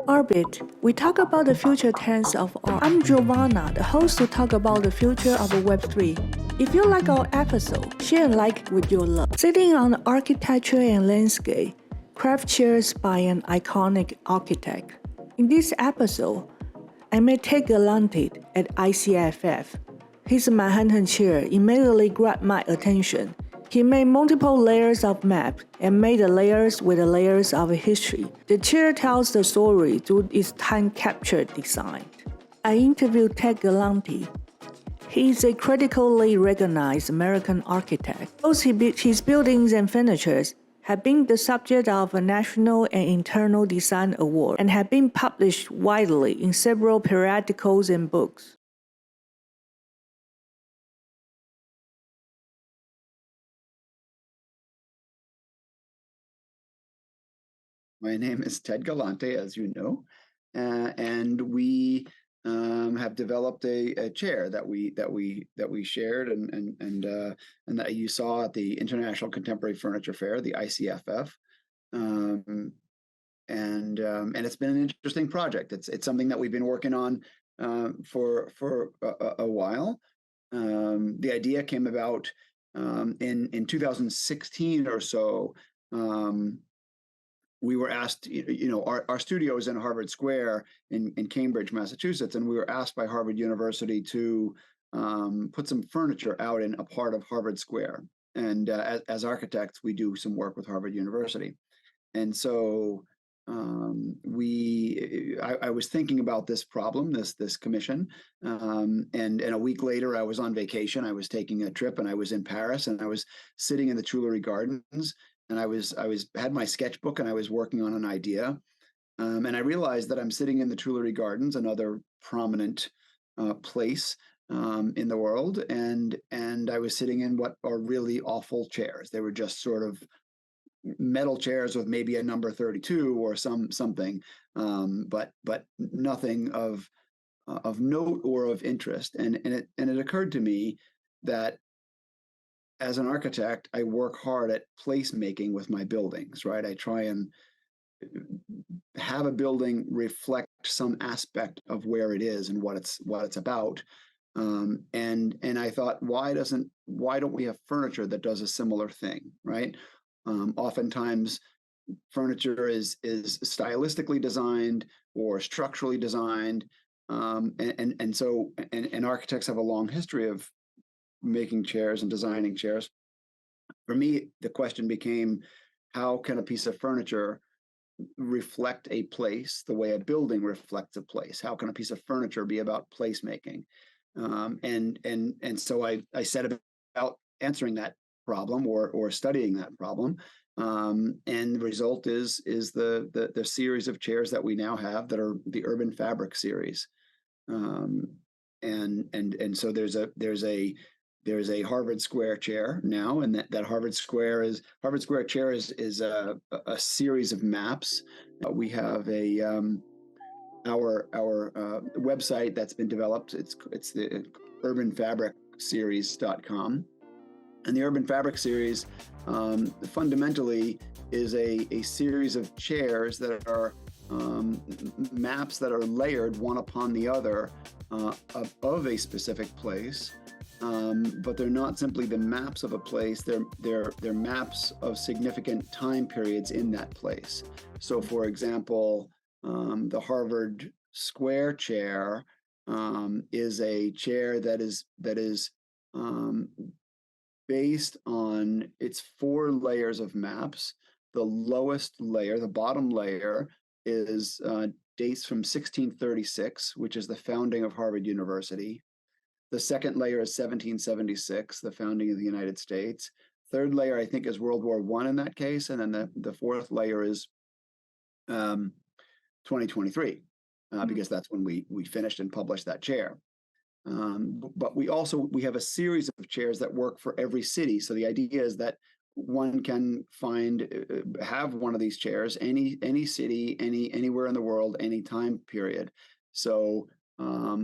Artbit, we talk about the future tense of art. I'm Giovanna, the host to talk about the future of Web3. If you like our episode, share and like with your love. Sitting on architecture and landscape, craft chairs by an iconic architect. In this episode, I met Ted Galante at ICFF. His Manhattan chair immediately grabbed my attention. He made multiple layers of map and made the layers with the layers of history. The chair tells the story through its time-captured design. I interviewed Ted Galante. He is a critically recognized American architect. Both his buildings and furnitures have been the subject of a national and internal design award and have been published widely in several periodicals and books. My name is Ted Galante, as you know, and we have developed a chair that we shared and that you saw at the International Contemporary Furniture Fair, the ICFF, and it's been an interesting project. It's something that we've been working on for a while. The idea came about in 2016 or so. We were asked, our studio is in Harvard Square in Cambridge, Massachusetts, and we were asked by Harvard University to put some furniture out in a part of Harvard Square. And as architects, we do some work with Harvard University. And so I was thinking about this problem, this commission, and a week later I was on vacation. I was taking a trip and I was in Paris and I was sitting in the Tuileries Gardens. And I had my sketchbook and I was working on an idea, and I realized that I'm sitting in the Tuileries Gardens, another prominent place in the world, and I was sitting in what are really awful chairs. They were just sort of metal chairs with maybe a number 32 or something, but nothing of note or of interest. And it occurred to me that as an architect, I work hard at placemaking with my buildings, right? I try and have a building reflect some aspect of where it is and what it's about. And I thought, why don't we have furniture that does a similar thing, right? Oftentimes, furniture is stylistically designed or structurally designed, and architects have a long history of making chairs and designing chairs. For me, the question became, how can a piece of furniture reflect a place the way a building reflects a place? How can a piece of furniture be about placemaking? And so I set about answering that problem or studying that problem. And the result is the series of chairs that we now have that are the Urban Fabric series. And so there's a Harvard Square chair now, and that Harvard Square chair is a series of maps. We have our website that's been developed. It's the urbanfabricseries.com, and the Urban Fabric series fundamentally is a series of chairs that are maps that are layered one upon the other of a specific place. But they're not simply the maps of a place, they're maps of significant time periods in that place. So for example, the Harvard Square chair is a chair that is based on its 4 layers of maps. The lowest layer, the bottom layer, is dates from 1636, which is the founding of Harvard University. The second layer is 1776, the founding of the United States. Third layer, I think, is World War I in that case. And then the fourth layer is 2023, because that's when we finished and published that chair. But we have a series of chairs that work for every city. So the idea is that one can have one of these chairs, any city, anywhere in the world, any time period. So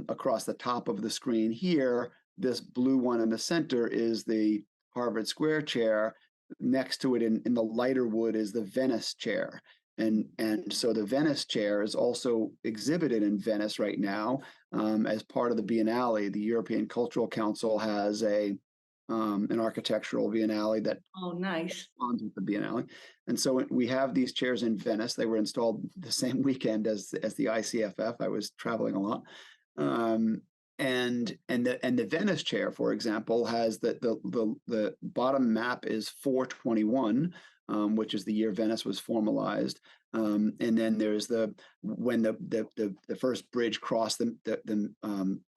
across the top of the screen here, this blue one in the center is the Harvard Square chair. Next to it in the lighter wood is the Venice chair. And so the Venice chair is also exhibited in Venice right now as part of the Biennale. The European Cultural Council has an architectural Biennale that Oh, nice. corresponds with the Biennale. And so we have these chairs in Venice. They were installed the same weekend as the ICFF. I was traveling a lot. And the Venice chair, for example, has the bottom map is 421, which is the year Venice was formalized. And then there's when the first bridge crossed the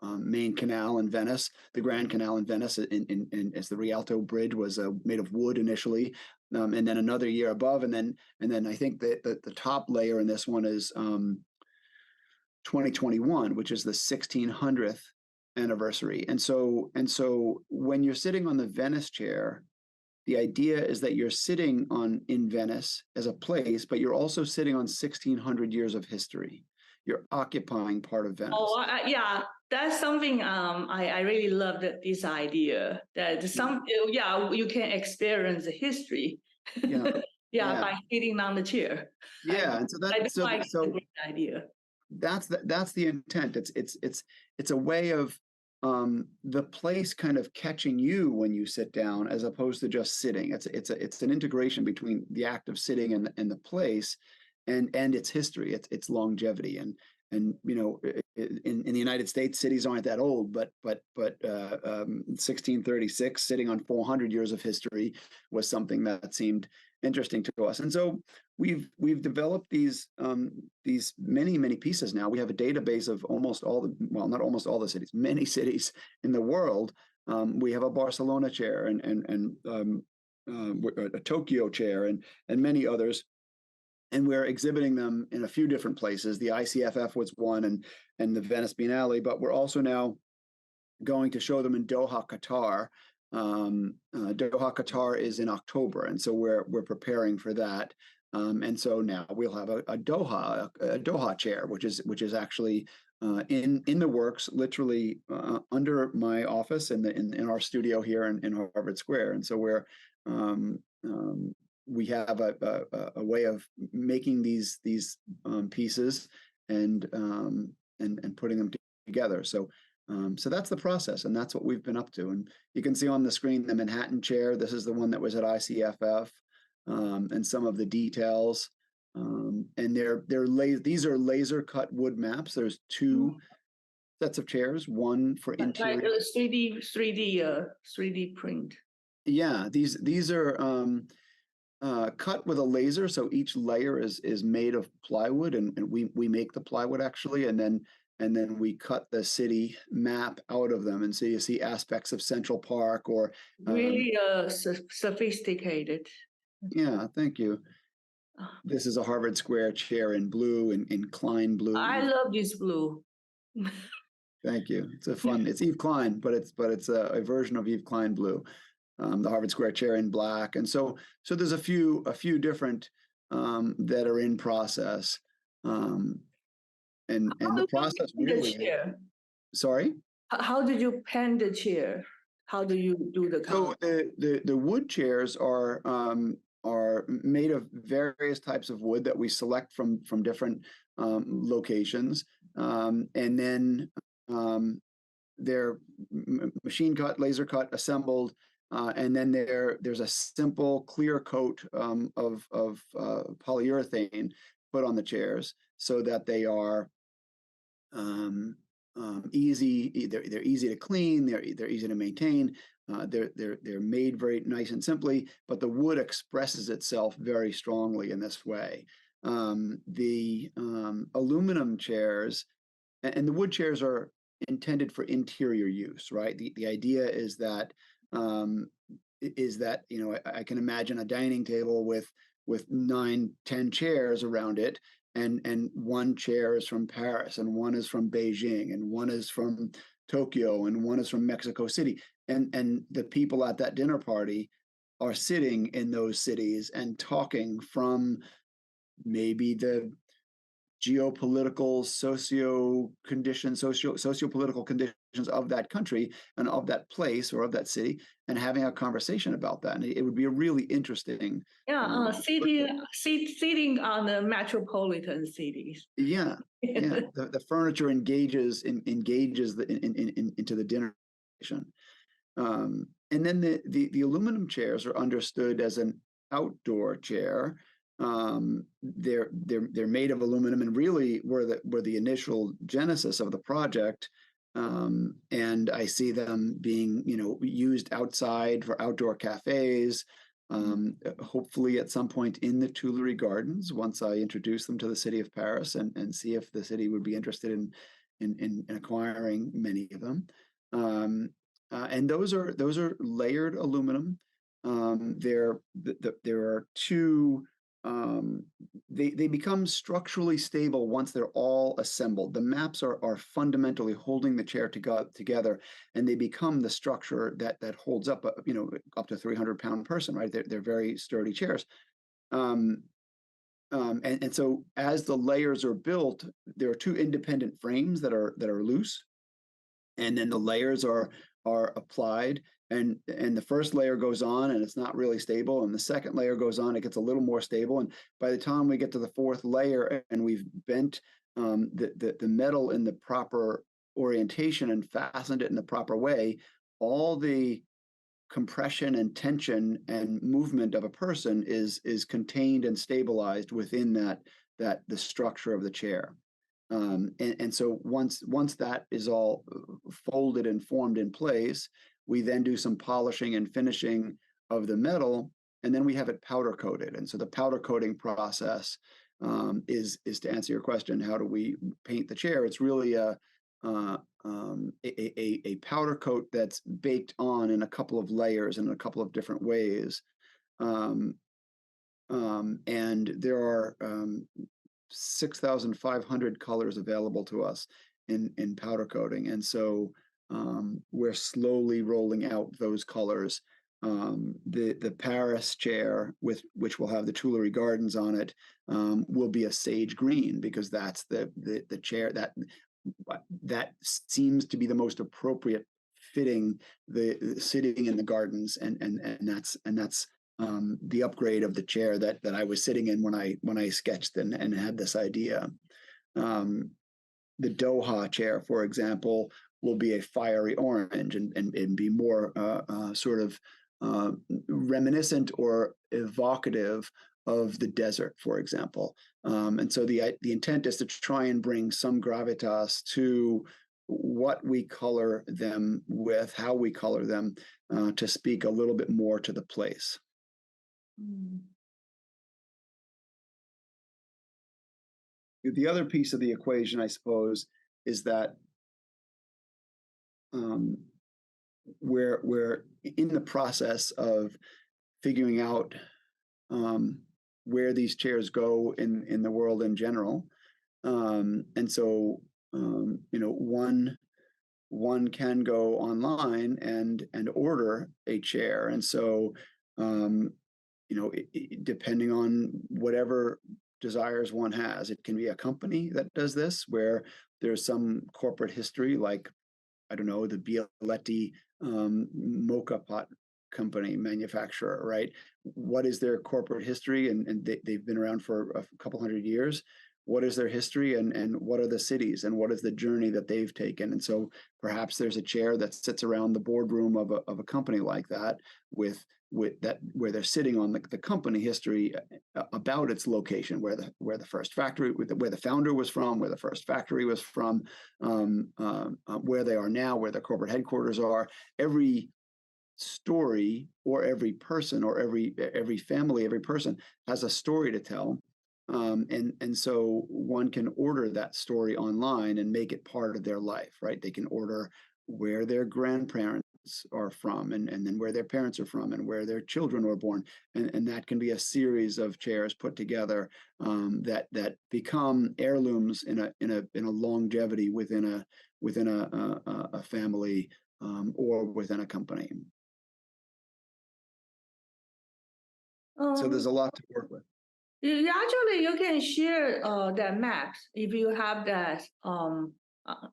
main canal in Venice, the Grand Canal in Venice, as the Rialto Bridge was made of wood initially, and then another year above, and then I think that the top layer in this one is 2021, which is the 1600th anniversary. And so when you're sitting on the Venice chair, the idea is that you're sitting in Venice as a place, but you're also sitting on 1600 years of history. You're occupying part of Venice. Oh, yeah, that's something I really love this idea that you can experience the history. Yeah. Yeah, by sitting on the chair. Yeah, and so it's a great idea. That's the intent. It's a way of the place kind of catching you when you sit down, as opposed to just sitting. It's an integration between the act of sitting and the place, and its history, its longevity, and you know, in the United States, cities aren't that old, but 1636, sitting on 400 years of history, was something that seemed interesting to us. And so we've developed these many pieces now. We have a database of not almost all the cities, many cities in the world. We have a Barcelona chair and a Tokyo chair and many others. And we're exhibiting them in a few different places. The ICFF was one, and the Venice Biennale, but we're also now going to show them in Doha, Qatar. Doha, Qatar is in October, and so we're preparing for that. And so now we'll have a Doha chair, which is actually in the works, literally under my office in our studio here in Harvard Square. And so we have a way of making these pieces and putting them together. So that's the process, and that's what we've been up to. And you can see on the screen the Manhattan chair. This is the one that was at ICFF, and some of the details. And these are laser cut wood maps. There's two sets of chairs, one for interior. Like 3D print. Yeah, these are cut with a laser, so each layer is made of plywood, and we make the plywood actually, and then we cut the city map out of them, and so you see aspects of Central Park or really sophisticated. Yeah, thank you. This is a Harvard Square chair in blue, in Klein blue. I love this blue. Thank you. It's Yves Klein, but it's a version of Yves Klein blue. The Harvard Square chair in black, and so there's a few different that are in process, and the process really. Sorry. How did you pen the chair? How do you do the? So the wood chairs are made of various types of wood that we select from different locations, and then they're machine cut, laser cut, assembled. And then there's a simple clear coat of polyurethane put on the chairs so that they are easy. They're easy to clean. They're easy to maintain. They're made very nice and simply, but the wood expresses itself very strongly in this way. The aluminum chairs and the wood chairs are intended for interior use, right? The idea is that I can imagine a dining table with 9-10 chairs around it, and one chair is from Paris, and one is from Beijing, and one is from Tokyo, and one is from Mexico City, and the people at that dinner party are sitting in those cities and talking from maybe the geopolitical, socio-political conditions of that country and of that place or of that city, and having a conversation about that. And it would be a really interesting. Yeah, sitting on the metropolitan cities. Yeah, yeah. The furniture engages into the dinner. And then the aluminum chairs are understood as an outdoor chair. They're made of aluminum and really were the initial genesis of the project. And I see them being, used outside for outdoor cafes. Hopefully at some point in the Tuileries Gardens, once I introduce them to the city of Paris and see if the city would be interested in acquiring many of them. And those are layered aluminum. There are two. They become structurally stable once they're all assembled. The maps are fundamentally holding the chair together, and they become the structure that holds up up to 300-pound person. Right, they're very sturdy chairs. And so as the layers are built, there are two independent frames that are loose, and then the layers are applied, and the first layer goes on and it's not really stable, and the second layer goes on, it gets a little more stable, and by the time we get to the fourth layer and we've bent the metal in the proper orientation and fastened it in the proper way, all the compression and tension and movement of a person is contained and stabilized within the structure of the chair. And so once that is all folded and formed in place, we then do some polishing and finishing of the metal, and then we have it powder coated. And so the powder coating process is to answer your question, how do we paint the chair? It's really a powder coat that's baked on in a couple of layers in a couple of different ways. And there are 6,500 colors available to us in powder coating. And so we're slowly rolling out those colors. The Paris chair, which will have the Tuileries Gardens on it, will be a sage green, because that's the chair that seems to be the most appropriate fitting the sitting in the gardens, and that's the upgrade of the chair that I was sitting in when I sketched and had this idea. The Doha chair, for example, will be a fiery orange and be more sort of reminiscent or evocative of the desert, for example. And so the intent is to try and bring some gravitas to what we color them with, how we color them, to speak a little bit more to the place. The other piece of the equation, I suppose, is that we're in the process of figuring out where these chairs go in the world in general. And so, one can go online and order a chair. And so, depending on whatever desires one has, it can be a company that does this, where there's some corporate history, like, I don't know, the Bialetti mocha pot company manufacturer, right? What is their corporate history? And they've been around for a couple hundred years. What is their history, and what are the cities, and what is the journey that they've taken? And so perhaps there's a chair that sits around the boardroom of a company like that, with that, where they're sitting on the company history about its location, where the first factory, where the founder was from, where the first factory was from, where they are now, where their corporate headquarters are. Every story, or every person, or every family, every person has a story to tell. And so one can order that story online and make it part of their life, right? They can order where their grandparents are from, and then where their parents are from, and where their children were born, and that can be a series of chairs put together that become heirlooms in a longevity within a family, or within a company. So there's a lot to work with. Actually, you can share the maps if you have that uh, uh,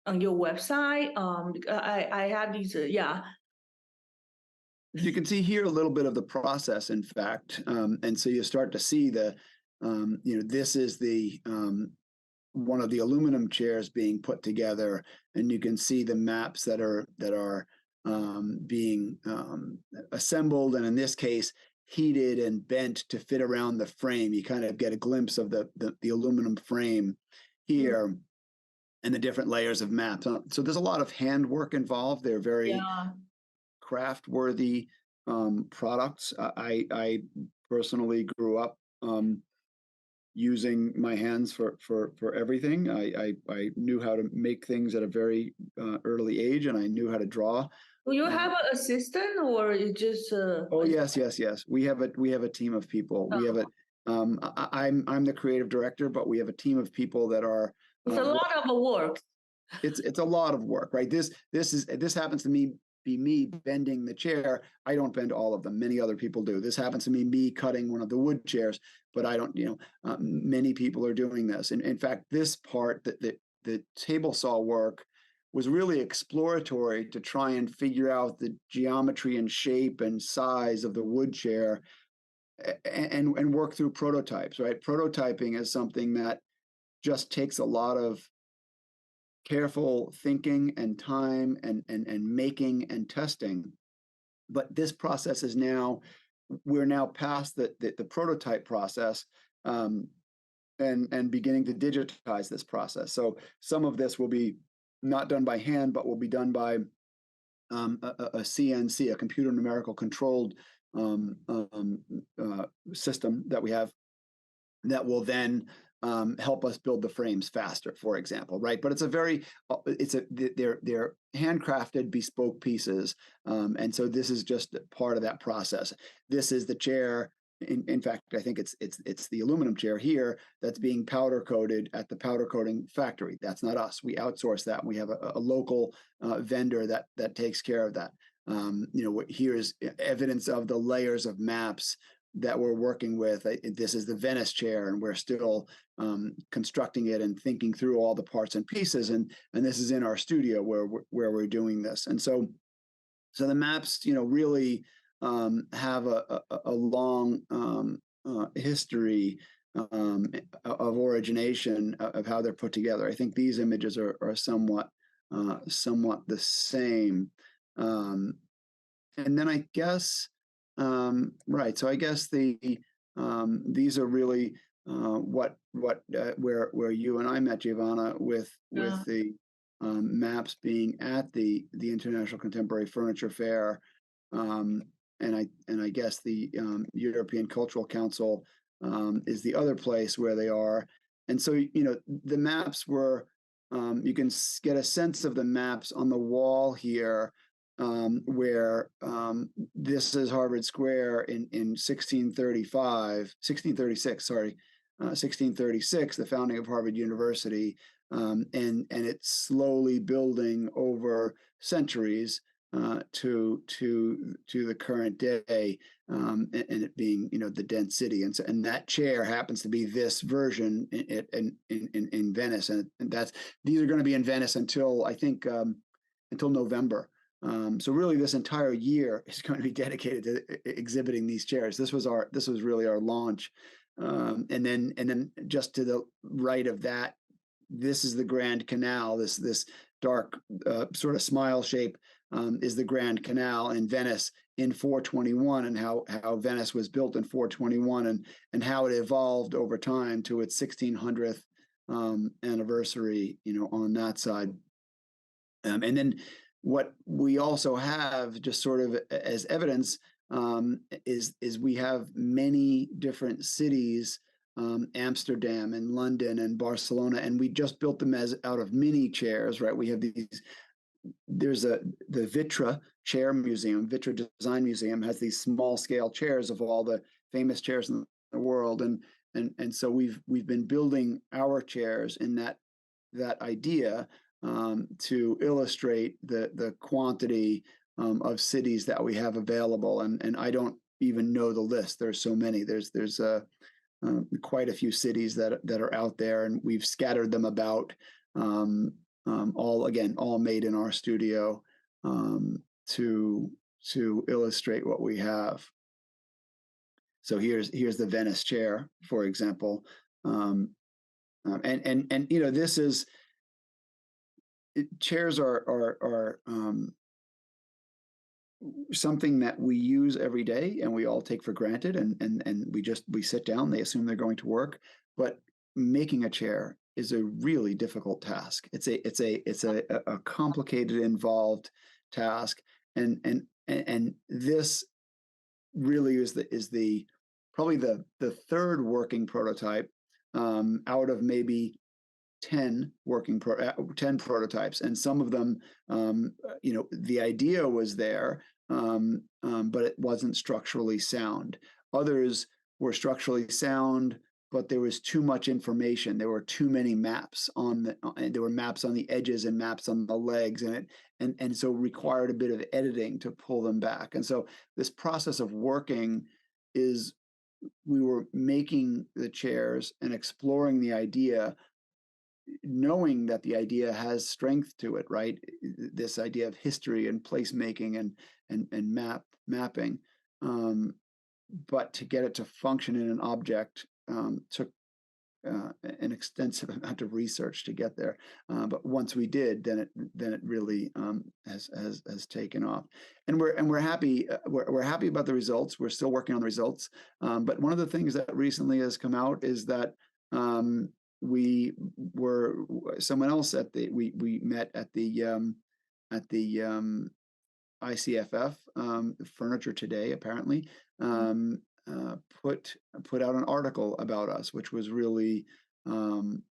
on your website. I have these, yeah. You can see here a little bit of the process, in fact, and so you start to see this is the one of the aluminum chairs being put together, and you can see the maps that are being assembled, and in this case, heated and bent to fit around the frame. You kind of get a glimpse of the aluminum frame here and the different layers of maps. So there's a lot of handwork involved. They're very Yeah. craft-worthy products. I personally grew up using my hands for everything. I knew how to make things at a very early age, and I knew how to draw. Do you have an assistant or you just? Oh yes. We have a team of people. We have a I'm the creative director, but we have a team of people that are. It's a lot of work. It's a lot of work, right? This happens to be me bending the chair. I don't bend all of them. Many other people do. This happens to me cutting one of the wood chairs, but I don't. Many people are doing this. And in fact, this part, the table saw work, was really exploratory to try and figure out the geometry and shape and size of the wood chair, and work through prototypes. Right, prototyping is something that just takes a lot of careful thinking and time and making and testing. But this process is we're now past the prototype process, and beginning to digitize this process. So some of this will be not done by hand, but will be done by a CNC, a computer numerical controlled system that we have, that will then help us build the frames faster, for example, right? But they're handcrafted, bespoke pieces, and so this is just part of that process. This is the chair. In fact, I think it's the aluminum chair here that's being powder coated at the powder coating factory. That's not us. We outsource that. We have a local vendor that takes care of that. Here's evidence of the layers of maps that we're working with. This is the Venice chair, and we're still constructing it and thinking through all the parts and pieces. And this is in our studio where we're doing this. And so the maps, really have a long history of origination of how they're put together. I think these images are somewhat the same. And then I guess. Right. So I guess these are really where you and I met, Giovanna, with the maps being at the International Contemporary Furniture Fair, and I guess the European Cultural Council is the other place where they are. And so the maps were, you can get a sense of the maps on the wall here, where this is Harvard Square in 1636, the founding of Harvard University, and it's slowly building over centuries to the current day, and it being the dense city, and that chair happens to be this version in Venice, and these are going to be in Venice until I think until November. So really, this entire year is going to be dedicated to exhibiting these chairs. This was really our launch, and then just to the right of that, this is the Grand Canal. This dark sort of smile shape is the Grand Canal in Venice in 421, and how Venice was built in 421, and how it evolved over time to its 1600th anniversary. On that side, and then. What we also have, just sort of as evidence, is we have many different cities, Amsterdam and London and Barcelona, and we just built them out of mini chairs, right? We have these. There's the Vitra Chair Museum, Vitra Design Museum, has these small scale chairs of all the famous chairs in the world, and so we've been building our chairs in that idea. To illustrate the quantity of cities that we have available, and I don't even know the list. There's so many. There's quite a few cities that are out there, and we've scattered them about. All made in our studio to illustrate what we have. So here's the Venice chair, for example, and this is chairs are something that we use every day and we all take for granted, and we sit down, they assume they're going to work, but making a chair is a really difficult task. It's a complicated, involved task, and this really is probably the third working prototype out of maybe 10 prototypes, and some of them, the idea was there, but it wasn't structurally sound. Others were structurally sound, but there was too much information. There were too many maps there were maps on the edges and maps on the legs, and so required a bit of editing to pull them back. And so this process of working is, we were making the chairs and exploring the idea, knowing that the idea has strength to it, right? This idea of history and placemaking and mapping, but to get it to function in an object took an extensive amount of research to get there. But once we did, then it really has taken off, and we're happy. We're happy about the results. We're still working on the results. But one of the things that recently has come out is that we met at the ICFF, Furniture Today, apparently, put out an article about us, which was really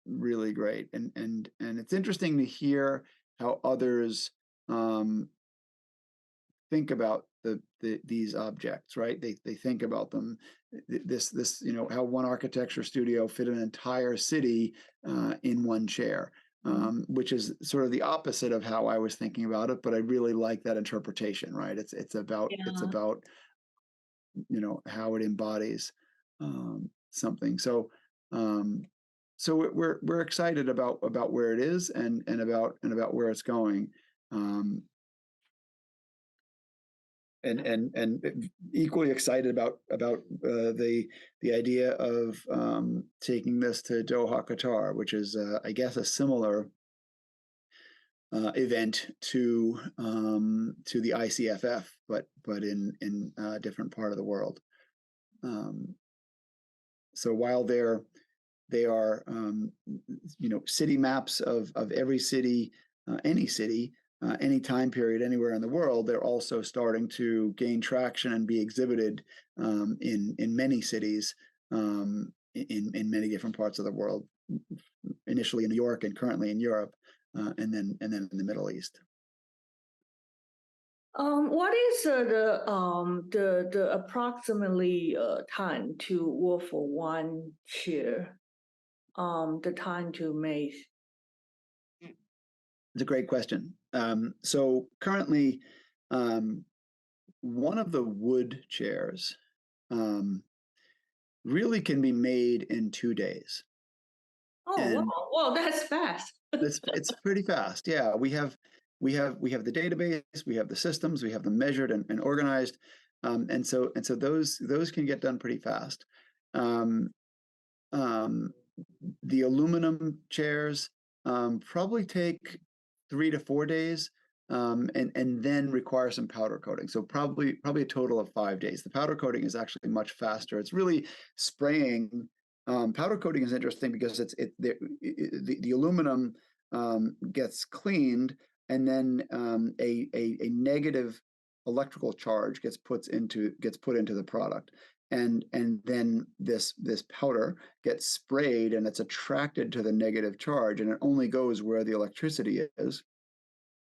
really great, and it's interesting to hear how others think about these objects, right? They think about them. This how one architecture studio fit an entire city in one chair, which is sort of the opposite of how I was thinking about it. But I really like that interpretation, right? It's about how it embodies something. So we're excited about where it is and about where it's going. And equally excited about the idea of taking this to Doha, Qatar, which is I guess a similar event to the ICFF, but in a different part of the world. So while they are city maps of every city, any city, any time period, anywhere in the world, they're also starting to gain traction and be exhibited in many cities in many different parts of the world. Initially in New York and currently in Europe, and then in the Middle East. What is the approximately time to work for one chair? The time to make. It's a great question. So currently, one of the wood chairs really can be made in 2 days. Oh, and wow! Well, that's fast. it's pretty fast. Yeah, we have the database, we have the systems, we have them measured and organized, and so those can get done pretty fast. The aluminum chairs probably take 3 to 4 days, and then require some powder coating. So probably a total of 5 days. The powder coating is actually much faster. It's really spraying. Powder coating is interesting because the aluminum gets cleaned, and then a negative electrical charge gets put into the product, and then this powder gets sprayed, and it's attracted to the negative charge, and it only goes where the electricity is,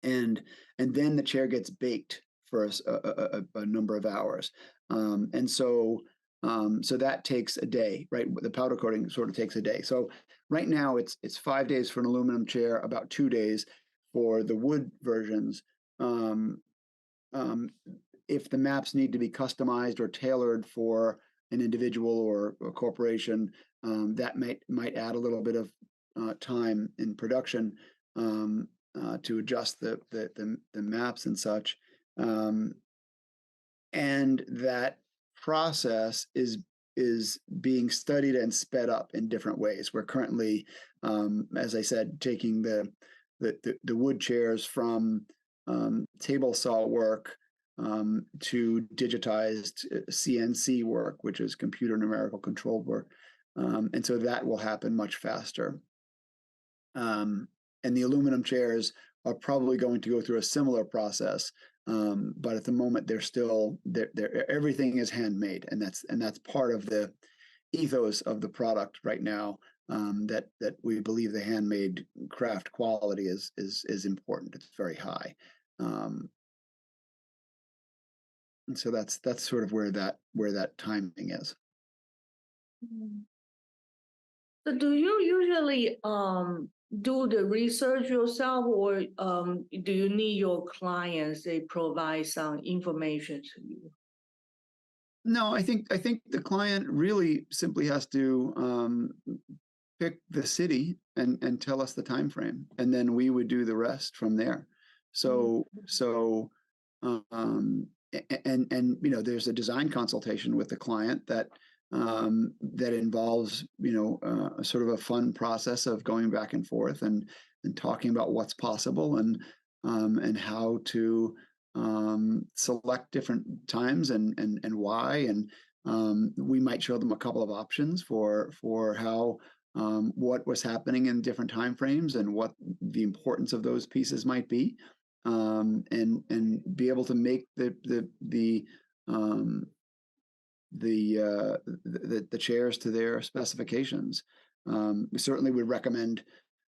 and then the chair gets baked for a number of hours, and so that takes a day, right? The powder coating sort of takes a day. So right now it's 5 days for an aluminum chair, about 2 days for the wood versions. If the maps need to be customized or tailored for an individual or a corporation, that might add a little bit of time in production to adjust the maps and such. And that process is being studied and sped up in different ways. We're currently, as I said, taking the wood chairs from table saw work to digitized CNC work, which is computer numerical controlled work. And so that will happen much faster. And the aluminum chairs are probably going to go through a similar process. But at the moment, they're everything is handmade, and that's part of the ethos of the product right now. That we believe the handmade craft quality is important. It's very high, and so that's sort of where that timing is. So do you usually do the research yourself, or do you need your clients, they provide some information to you? No, I think the client really simply has to pick the city and tell us the time frame, and then we would do the rest from there. So and you know, there's a design consultation with the client that involves, you know, sort of a fun process of going back and forth and talking about what's possible and how to select different times and why. And we might show them a couple of options for how what was happening in different time frames and what the importance of those pieces might be, and be able to make the chairs to their specifications. We certainly would recommend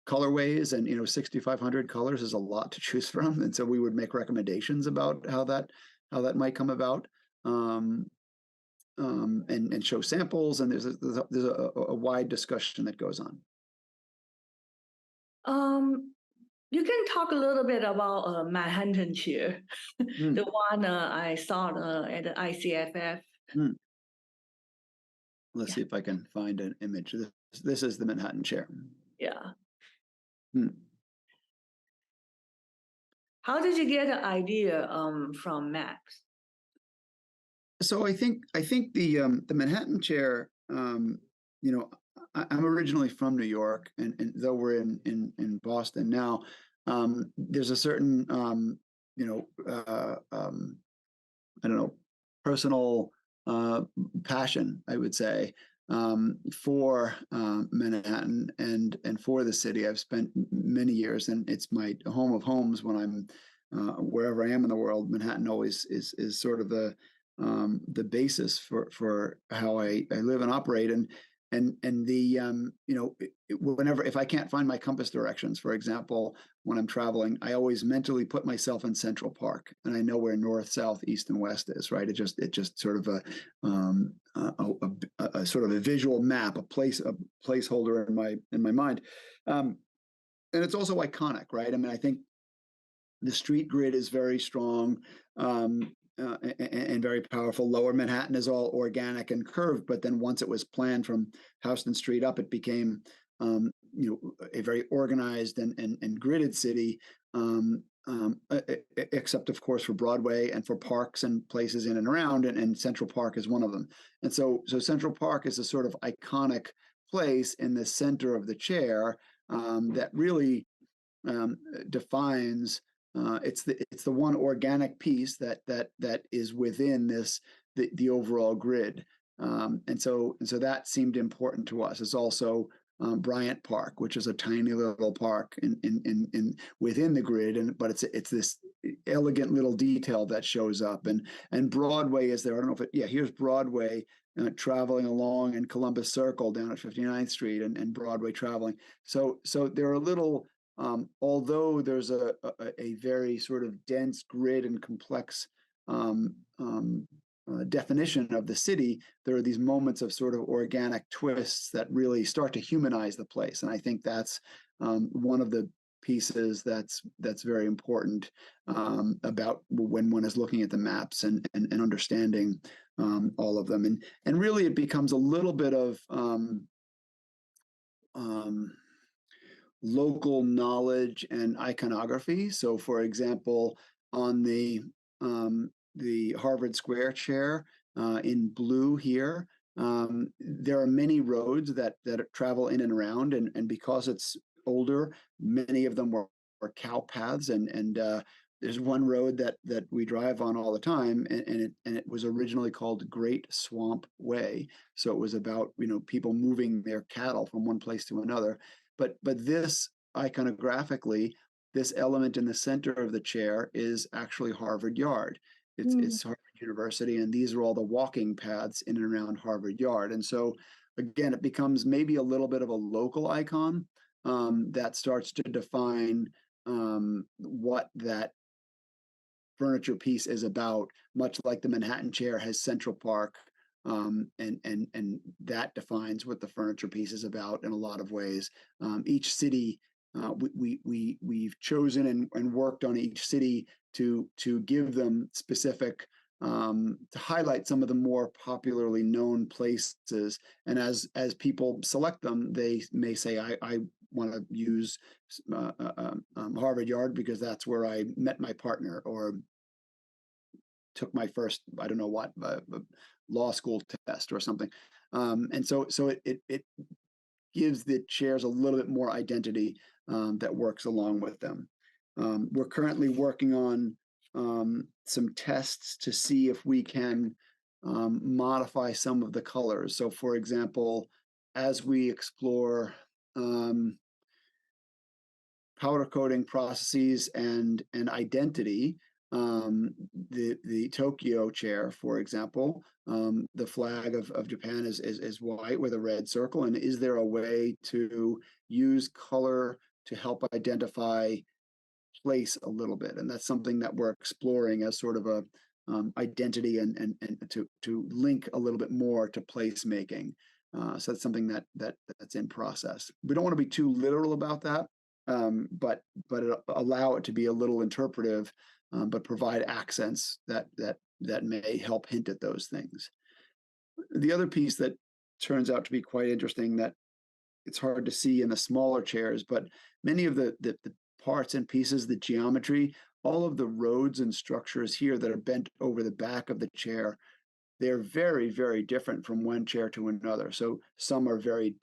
colorways, and you know, 6,500 colors is a lot to choose from, and so we would make recommendations about how that might come about, and show samples, and there's a wide discussion that goes on. You can talk a little bit about Manhattan chair, the one I saw at the ICFF. Let's see if I can find an image. This is the Manhattan chair. Yeah. How did you get the idea from maps? So I think the Manhattan chair, you know, I'm originally from New York, and though we're in Boston now, there's a certain you know, I don't know, personal passion, I would say, for Manhattan and for the city. I've spent many years, and it's my home of homes when I'm wherever I am in the world. Manhattan always is sort of the basis for how I live and operate. And the you know, whenever, if I can't find my compass directions, for example, when I'm traveling, I always mentally put myself in Central Park, and I know where north, south, east, and west is. Right? It just sort of a sort of a visual map, a placeholder in my mind, and it's also iconic, right? I mean, I think the street grid is very strong. And very powerful. Lower Manhattan is all organic and curved, but then once it was planned from Houston Street up, it became you know, a very organized and gridded city, except of course for Broadway and for parks and places in and around, and Central Park is one of them. And so Central Park is a sort of iconic place in the center of the chair that really defines. It's the one organic piece that is within the overall grid, and so that seemed important to us. It's also Bryant Park, which is a tiny little park in within the grid, but it's this elegant little detail that shows up, and Broadway is there. I don't know if here's Broadway traveling along, and Columbus Circle down at 59th Street, and Broadway traveling. So there are little. Although there's a very sort of dense grid and complex definition of the city, there are these moments of sort of organic twists that really start to humanize the place. And I think that's one of the pieces that's very important about when one is looking at the maps and understanding all of them. And really it becomes a little bit of local knowledge and iconography. So for example, on the Harvard Square chair in blue here, there are many roads that travel in and around, and because it's older, many of them were cow paths, and there's one road that we drive on all the time, and it was originally called Great Swamp Way. So it was about, you know, people moving their cattle from one place to another. But this iconographically, this element in the center of the chair is actually Harvard Yard. It's Harvard University, and these are all the walking paths in and around Harvard Yard. And so again, it becomes maybe a little bit of a local icon that starts to define what that furniture piece is about, much like the Manhattan chair has Central Park, and that defines what the furniture piece is about in a lot of ways. Each city, we've chosen and worked on each city to give them specific, to highlight some of the more popularly known places. And as people select them, they may say, I want to use Harvard Yard because that's where I met my partner, or took my first, I don't know what, law school test or something. And so it gives the chairs a little bit more identity that works along with them. We're currently working on some tests to see if we can modify some of the colors. So for example, as we explore powder coating processes and identity, the Tokyo chair, for example, the flag of Japan is white with a red circle. And is there a way to use color to help identify place a little bit? And that's something that we're exploring as sort of a identity and to link a little bit more to placemaking. So that's something that's in process. We don't want to be too literal about that, but allow it to be a little interpretive, but provide accents that may help hint at those things. The other piece that turns out to be quite interesting, that it's hard to see in the smaller chairs, but many of the parts and pieces, the geometry, all of the roads and structures here that are bent over the back of the chair, they're very, very different from one chair to another. So some are very,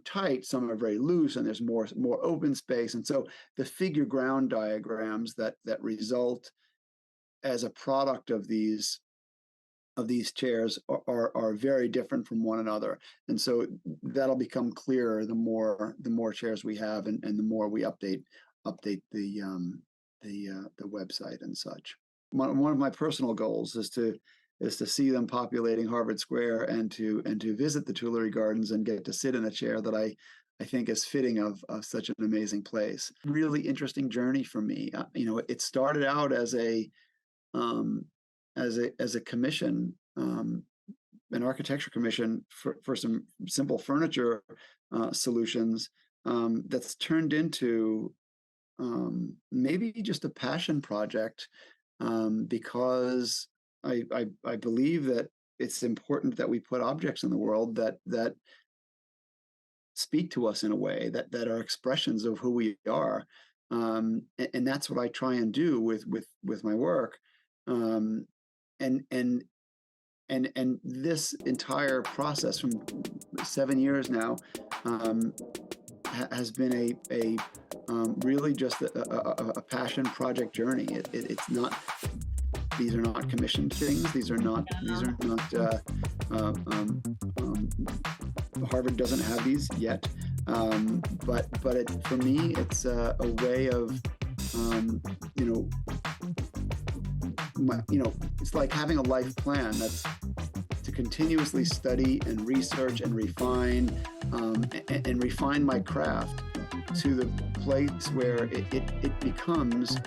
tight, some are very loose, and there's more open space. And so the figure ground diagrams that result as a product of these chairs are very different from one another. And so that'll become clearer the more chairs we have, and the more we update the website and such. One of my personal goals is to see them populating Harvard Square, and to visit the Tuileries Gardens and get to sit in a chair that I think is fitting of such an amazing place. Really interesting journey for me. It started out as a commission, an architecture commission for some simple furniture solutions, that's turned into maybe just a passion project, because I believe that it's important that we put objects in the world that speak to us in a way that are expressions of who we are, and that's what I try and do with my work, and this entire process from 7 years now has been a really just a passion project journey. It's not. These are not commissioned things. These are not. Harvard doesn't have these yet, but for me, it's a way of it's like having a life plan. That's to continuously study and research and refine my craft to the place where it becomes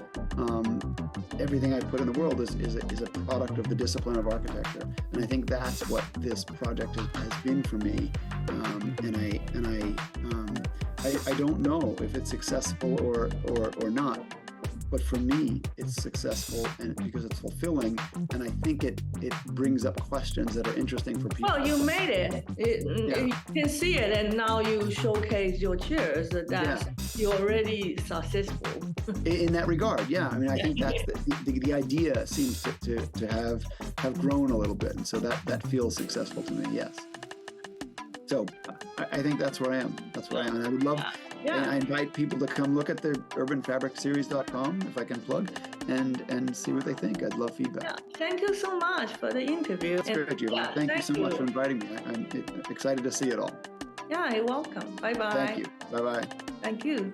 everything I put in the world is a product of the discipline of architecture. And I think that's what this project has been for me. I don't know if it's successful or not, But for me, it's successful and because it's fulfilling, and I think it brings up questions that are interesting for people. Well, you made it. You can see it, and now you showcase your chairs that you're already successful. In that regard, yeah. I mean, I think that's the idea seems to have grown a little bit, and so that feels successful to me. Yes. So I think that's where I am. That's where I am. And I would love, and I invite people to come look at the urbanfabricseries.com, if I can plug, and see what they think. I'd love feedback. Yeah. Thank you so much for the interview. That's great, Giovanna. Thank you so much for inviting me. I'm excited to see it all. Yeah, you're welcome. Bye-bye. Thank you. Bye-bye. Thank you.